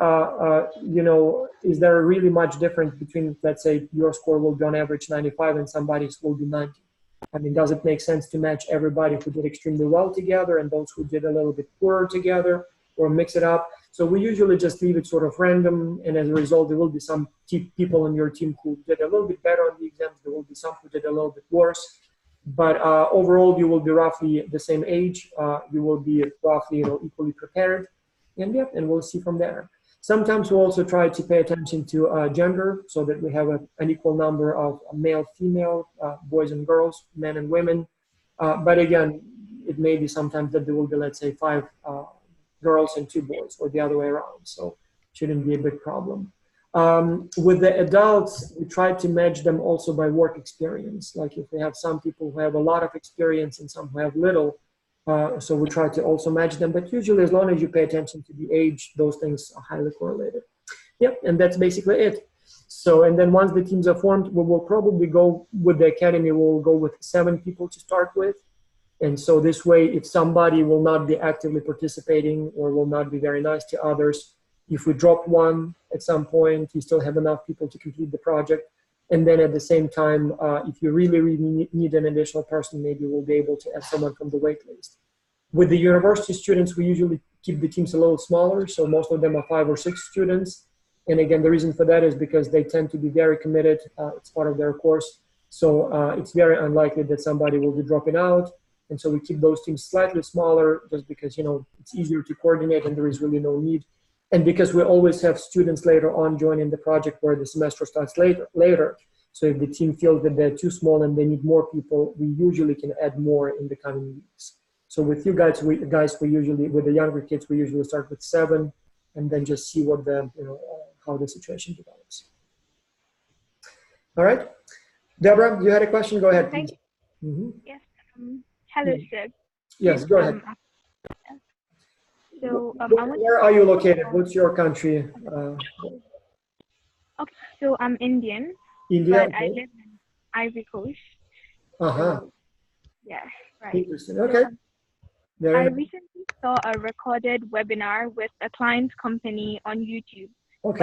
is there really much difference between, let's say, your score will be on average 95 and somebody's will be 90? Does it make sense to match everybody who did extremely well together and those who did a little bit poorer together, or mix it up? So we usually just leave it sort of random, and as a result, there will be some people in your team who did a little bit better on the exams. There will be some who did a little bit worse. But overall, you will be roughly the same age. You will be roughly, equally prepared. And we'll see from there. Sometimes we'll also try to pay attention to gender so that we have an equal number of male, female, boys and girls, men and women. But again, it may be sometimes that there will be, let's say, 5 girls and 2 boys, or the other way around. So shouldn't be a big problem. With the adults, we try to match them also by work experience. Like if we have some people who have a lot of experience and some who have little, so we try to also match them. But usually, as long as you pay attention to the age, those things are highly correlated. Yep, and that's basically it. So, and then once the teams are formed, we will probably go with the academy, we'll go with 7 people to start with. And so this way, if somebody will not be actively participating or will not be very nice to others, if we drop one at some point, you still have enough people to complete the project. And then at the same time, if you really, really need an additional person, maybe we'll be able to add someone from the wait list. With the university students, we usually keep the teams a little smaller. So most of them are 5 or 6 students. And again, the reason for that is because they tend to be very committed. It's part of their course. So it's very unlikely that somebody will be dropping out. And so we keep those teams slightly smaller just because, you know, it's easier to coordinate and there is really no need. And because we always have students later on joining the project where the semester starts later. So if the team feels that they're too small and they need more people, we usually can add more in the coming weeks. So with you guys, we usually, with the younger kids, we usually start with 7 and then just see what the, you know, how the situation develops. All right. Deborah, you had a question? Go ahead, please. Yes. Hello, sir. Yes, go ahead. So, where are you located? What's your country? Okay, so I'm Indian, India. but I live in Ivory Coast. So, yes, right. Interesting. Okay. So, I recently saw a recorded webinar with a client's company on YouTube, but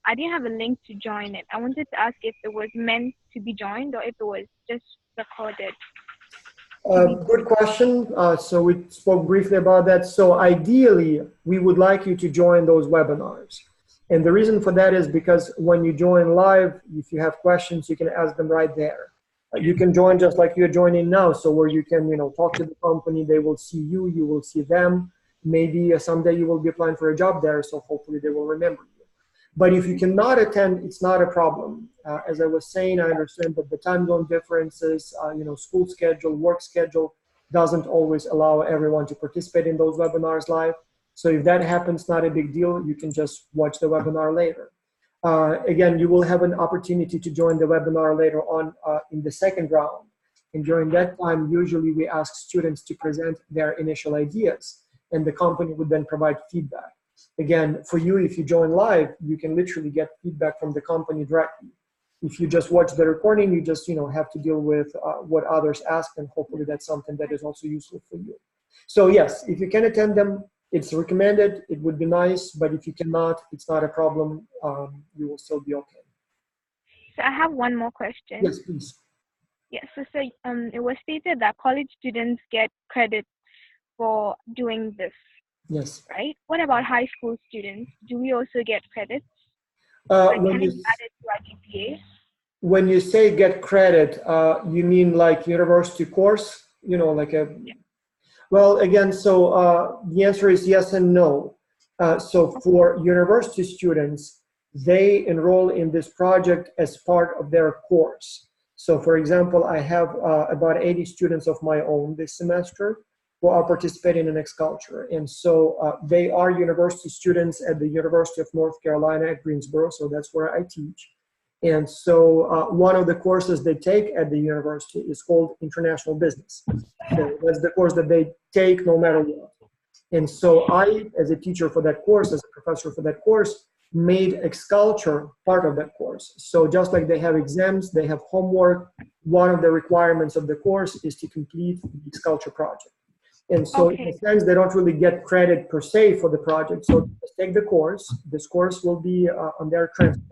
I didn't have a link to join it. I wanted to ask if it was meant to be joined or if it was just recorded. Good question. So we spoke briefly about that. So ideally, we would like you to join those webinars. And the reason for that is because when you join live, if you have questions, you can ask them right there. You can join just like you're joining now. So where you can, you know, talk to the company, they will see you, you will see them. Maybe someday you will be applying for a job there. So hopefully they will remember you. But if you cannot attend, it's not a problem. As I was saying, I understand that the time zone differences, you know, school schedule, work schedule doesn't always allow everyone to participate in those webinars live. So if that happens, not a big deal. You can just watch the webinar later. Again, you will have an opportunity to join the webinar later on in the second round. And during that time, usually we ask students to present their initial ideas, and the company would then provide feedback. Again, for you, if you join live, you can literally get feedback from the company directly. If you just watch the recording, you just, you know, have to deal with what others ask, and hopefully that's something that is also useful for you. So yes, if you can attend them, it's recommended. It would be nice, but if you cannot, it's not a problem. You will still be okay. So I have one more question. Yes, please. Yes. So it was stated that college students get credit for doing this. Yes. Right? What about high school students? Do we also get credits? Can it be added to our GPA? When you say get credit, you mean like university course? You know, like a... Yeah. Well, again, so the answer is yes and no. So for university students, they enroll in this project as part of their course. So for example, I have about 80 students of my own this semester who are participating in X-Culture. And so they are university students at the University of North Carolina at Greensboro, so that's where I teach. And so one of the courses they take at the university is called International Business. So that's the course that they take no matter what. And so I, as a teacher for that course, as a professor for that course, made X-Culture part of that course. So just like they have exams, they have homework, one of the requirements of the course is to complete the X-Culture project. And so in a sense, they don't really get credit per se for the project. So just take the course. This course will be on their transcript.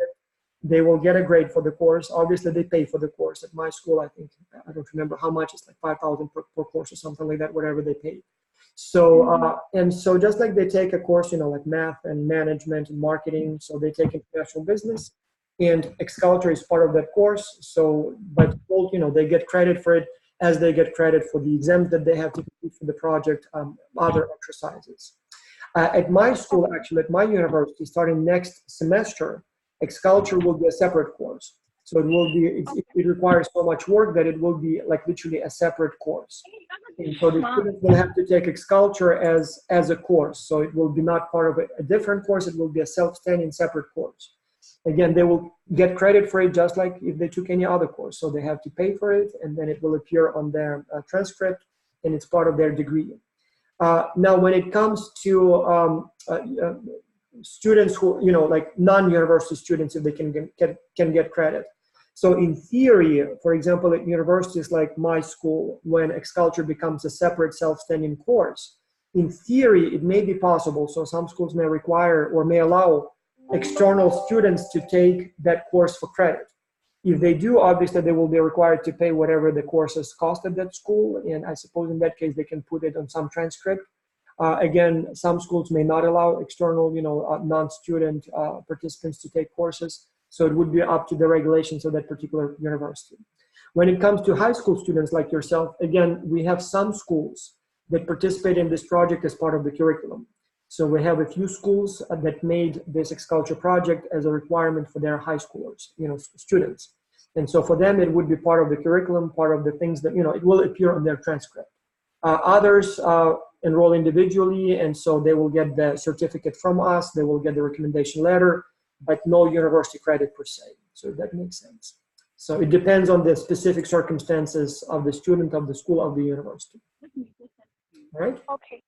They will get a grade for the course. Obviously, they pay for the course. At my school, I think, I don't remember how much, it's like $5,000 per course or something like that, whatever they pay. So, and so just like they take a course, you know, like math and management and marketing, so they take international business, and X-Culture is part of that course. So, but, you know, they get credit for it as they get credit for the exams that they have to complete for the project, other exercises. At my school, actually, at my university, starting next semester, X-Culture will be a separate course. So it will be, it requires so much work that it will be like literally a separate course. And so the students will have to take X-Culture as a course. So it will be not part of a different course. It will be a self-standing separate course. Again, they will get credit for it just like if they took any other course. So they have to pay for it, and then it will appear on their transcript, and it's part of their degree. Now, when it comes to students who, like non-university students, if they can get credit. So in theory, for example, at universities like my school, when X-Culture becomes a separate self-standing course, in theory, it may be possible. So some schools may require or may allow external students to take that course for credit. If they do, obviously, they will be required to pay whatever the courses cost at that school. And I suppose in that case, they can put it on some transcript. Again, some schools may not allow external, non-student participants to take courses. So it would be up to the regulations of that particular university. When it comes to high school students like yourself, again, we have some schools that participate in this project as part of the curriculum. So we have a few schools that made this X-Culture project as a requirement for their high schoolers, students. And so for them, it would be part of the curriculum, part of the things that, it will appear on their transcript. Others enroll individually, and so they will get the certificate from us, they will get the recommendation letter, but no university credit per se. So that makes sense. So it depends on the specific circumstances of the student, of the school, of the university. All right? Okay.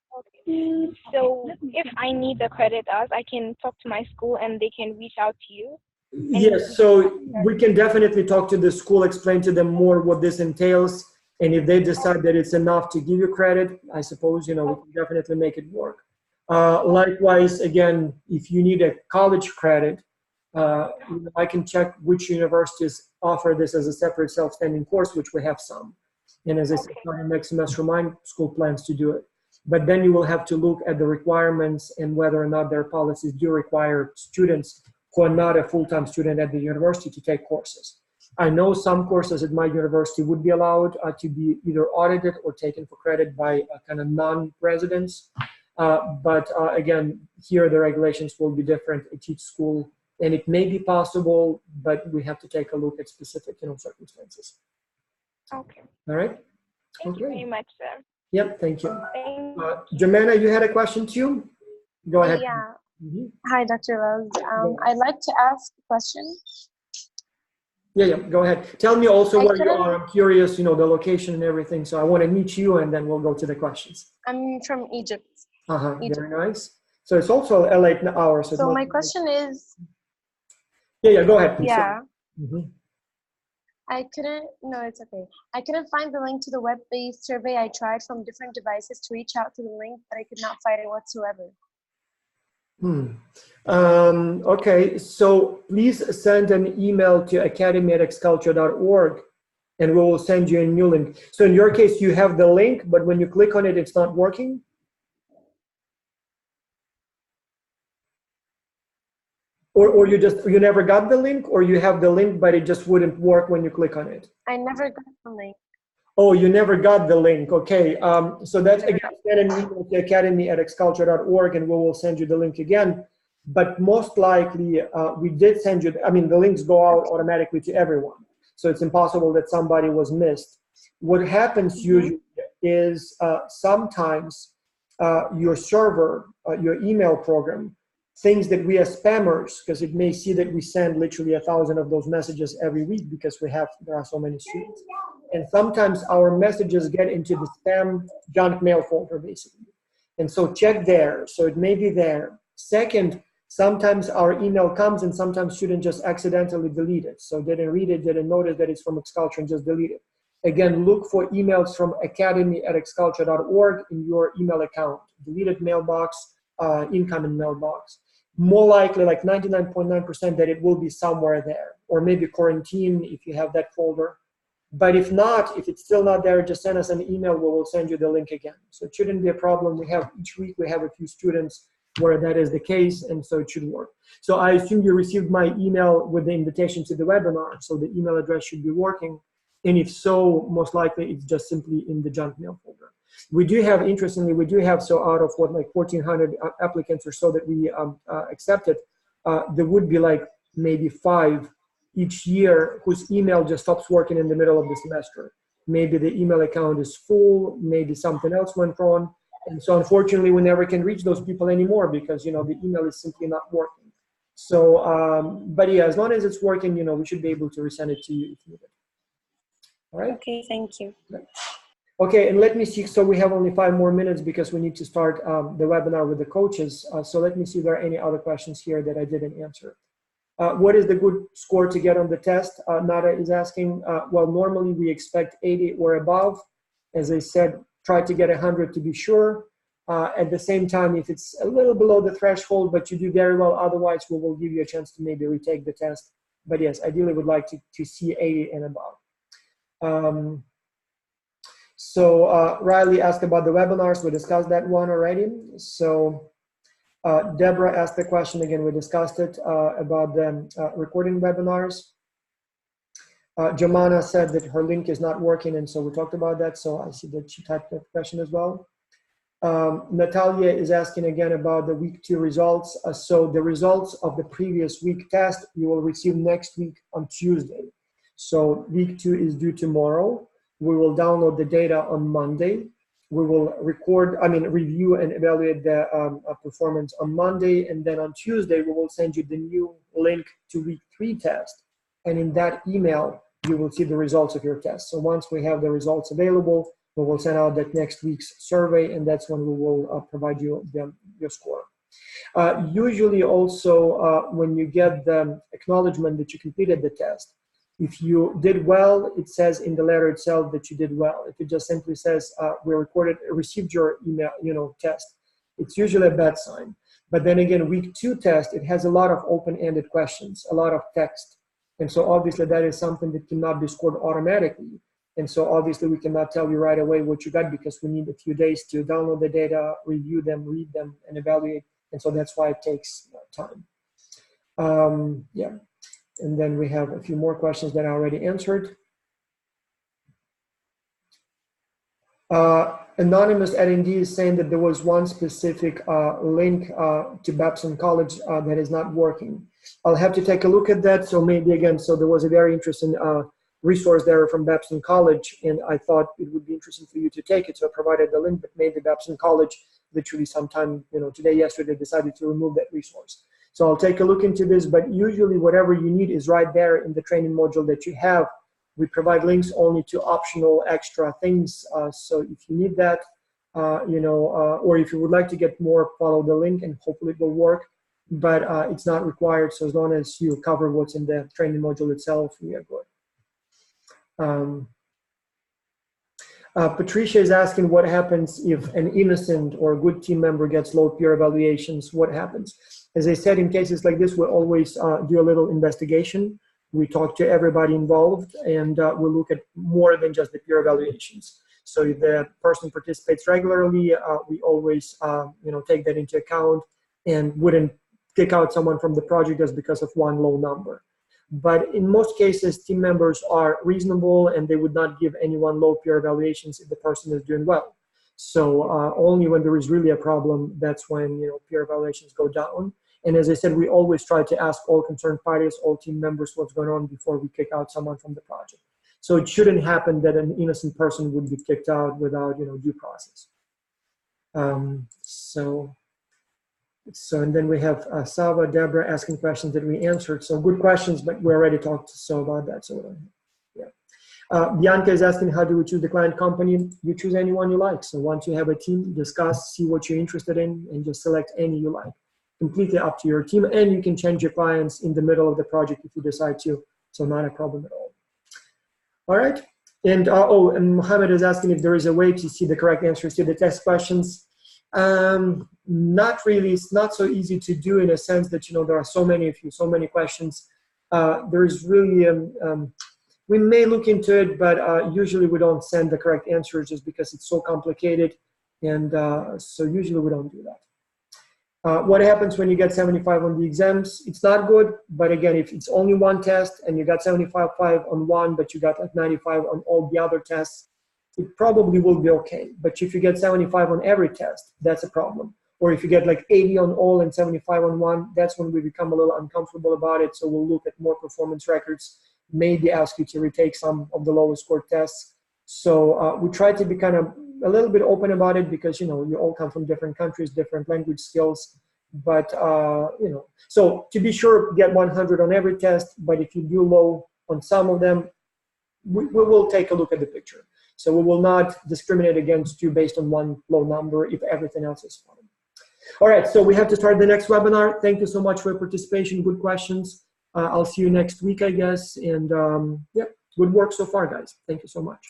So if I need the credit, I can talk to my school and they can reach out to you? Yes, so we can definitely talk to the school, explain to them more what this entails, and if they decide that it's enough to give you credit, I suppose, we can definitely make it work. Likewise, again, if you need a college credit, I can check which universities offer this as a separate self-standing course, which we have some. And as I said, next semester, my school plans to do it. But then you will have to look at the requirements and whether or not their policies do require students who are not a full-time student at the university to take courses. I know some courses at my university would be allowed to be either audited or taken for credit by kind of non-residents. But again, here the regulations will be different at each school, and it may be possible, but we have to take a look at specific circumstances. Okay. All right? Thank you very much, sir. Yep, thank you. Thank you. Jemena, you had a question too? Go ahead. Yeah. Mm-hmm. Hi, Dr. Rose. I'd like to ask a question. Yeah, go ahead. Tell me also where you are. I'm curious, the location and everything. So I want to meet you, and then we'll go to the questions. I'm from Egypt. Egypt. Very nice. So it's also a late hour. So my question is. Yeah, go ahead, please. Yeah. Mm-hmm. No, it's okay. I couldn't find the link to the web-based survey. I tried from different devices to reach out to the link, but I could not find it whatsoever. Okay, so please send an email to academy@xculture.org, and we will send you a new link. So in your case, you have the link, but when you click on it, it's not working? Or you never got the link, or you have the link, but it just wouldn't work when you click on it? I never got the link. Oh, you never got the link. Okay. So that's, again, send an email to academy@xculture.org, and we will send you the link again. But most likely, we did send you, the links go out automatically to everyone. So it's impossible that somebody was missed. What happens usually is sometimes your server, your email program, thinks that we are spammers, because it may see that we send literally 1,000 of those messages every week because there are so many students. And sometimes our messages get into the spam junk mail folder, basically. And so check there. So it may be there. Second, sometimes our email comes and sometimes students just accidentally delete it. So didn't read it, didn't notice that it's from X-Culture and just delete it. Again, look for emails from academy@xculture.org in your email account. Deleted mailbox, incoming mailbox. More likely, like 99.9%, that it will be somewhere there. Or maybe quarantine if you have that folder. But if not, if it's still not there, just send us an email. We will send you the link again. So it shouldn't be a problem. Each week we have a few students where that is the case, and so it should work. So I assume you received my email with the invitation to the webinar, so the email address should be working. And if so, most likely it's just simply in the junk mail folder. We do have, interestingly, so out of what, like 1,400 applicants or so that we accepted, there would be like maybe 5 each year whose email just stops working in the middle of the semester. maybe the email account is full, maybe something else went wrong. And so unfortunately, we never can reach those people anymore because, you know, the email is simply not working. So, but yeah, as long as it's working, you know, we should be able to resend it to you if needed. All right? Okay, thank you. Okay, and let me see. So we have only 5 more minutes because we need to start the webinar with the coaches. So let me see if there are any other questions here that I didn't answer. What is the good score to get on the test? Nada is asking, well, normally we expect 80 or above. As I said, try to get 100 to be sure. At the same time, if it's a little below the threshold, but you do very well, otherwise we will give you a chance to maybe retake the test. But yes, ideally would like to see 80 and above. So Riley asked about the webinars. We discussed that one already. So Deborah asked the question again. We discussed it about the recording webinars. Jomana said that her link is not working, and so we talked about that. So I see that she typed that question as well. Natalia is asking again about the week 2 results. So the results of the previous week test you will receive next week on Tuesday. So week 2 is due tomorrow. We will download the data on Monday. We will review and evaluate the performance on Monday. And then on Tuesday, we will send you the new link to week 3 test. And in that email, you will see the results of your test. So once we have the results available, we will send out that next week's survey, and that's when we will provide you your score. Usually also, when you get the acknowledgement that you completed the test, if you did well, it says in the letter itself that you did well. If it just simply says we received your email, test, it's usually a bad sign. But then again, week 2 test, it has a lot of open-ended questions, a lot of text. And so obviously that is something that cannot be scored automatically. And so obviously we cannot tell you right away what you got because we need a few days to download the data, review them, read them, and evaluate. And so that's why it takes time. Yeah. And then we have a few more questions that I already answered. Anonymous attendee is saying that there was one specific link to Babson College that is not working. I'll have to take a look at that. So maybe again, so there was a very interesting resource there from Babson College, and I thought it would be interesting for you to take it. So I provided the link, but maybe Babson College literally sometime, today, yesterday, decided to remove that resource. So I'll take a look into this, but usually whatever you need is right there in the training module that you have. We provide links only to optional extra things. So if you need that, or if you would like to get more, follow the link and hopefully it will work. But it's not required. So as long as you cover what's in the training module itself, we are good. Patricia is asking what happens if an innocent or good team member gets low peer evaluations. What happens? As I said, in cases like this, we always do a little investigation. We talk to everybody involved, and we look at more than just the peer evaluations. So if the person participates regularly, we always take that into account and wouldn't kick out someone from the project just because of one low number. But in most cases, team members are reasonable and they would not give anyone low peer evaluations if the person is doing well. So only when there is really a problem, that's when peer evaluations go down. And as I said, we always try to ask all concerned parties, all team members, what's going on before we kick out someone from the project. So it shouldn't happen that an innocent person would be kicked out without due process. And then we have Sava, Deborah asking questions that we answered. So good questions, but we already talked about that. So yeah. Bianca is asking, how do we choose the client company? You choose anyone you like. So once you have a team, discuss, see what you're interested in, and just select any you like. Completely up to your team, and you can change your clients in the middle of the project if you decide to. So not a problem at all. All right. And and Mohammed is asking if there is a way to see the correct answers to the test questions. Not really. It's not so easy to do in a sense that there are so many of you, so many questions. There's really we may look into it, but usually we don't send the correct answers just because it's so complicated, and so usually we don't do that. What happens when you get 75 on the exams? It's not good, but again, if it's only one test and you got 75.5 on one, but you got like 95 on all the other tests, it probably will be okay. But if you get 75 on every test, that's a problem. Or if you get like 80 on all and 75 on one, that's when we become a little uncomfortable about it. So we'll look at more performance records, maybe ask you to retake some of the lowest score tests. So we try to be kind of a little bit open about it because, you know, you all come from different countries, different language skills. But, you know, so to be sure, get 100 on every test. But if you do low on some of them, we will take a look at the picture. So we will not discriminate against you based on one low number if everything else is fine. All right, so we have to start the next webinar. Thank you so much for your participation. Good questions. I'll see you next week, I guess. And yeah, good work so far, guys. Thank you so much.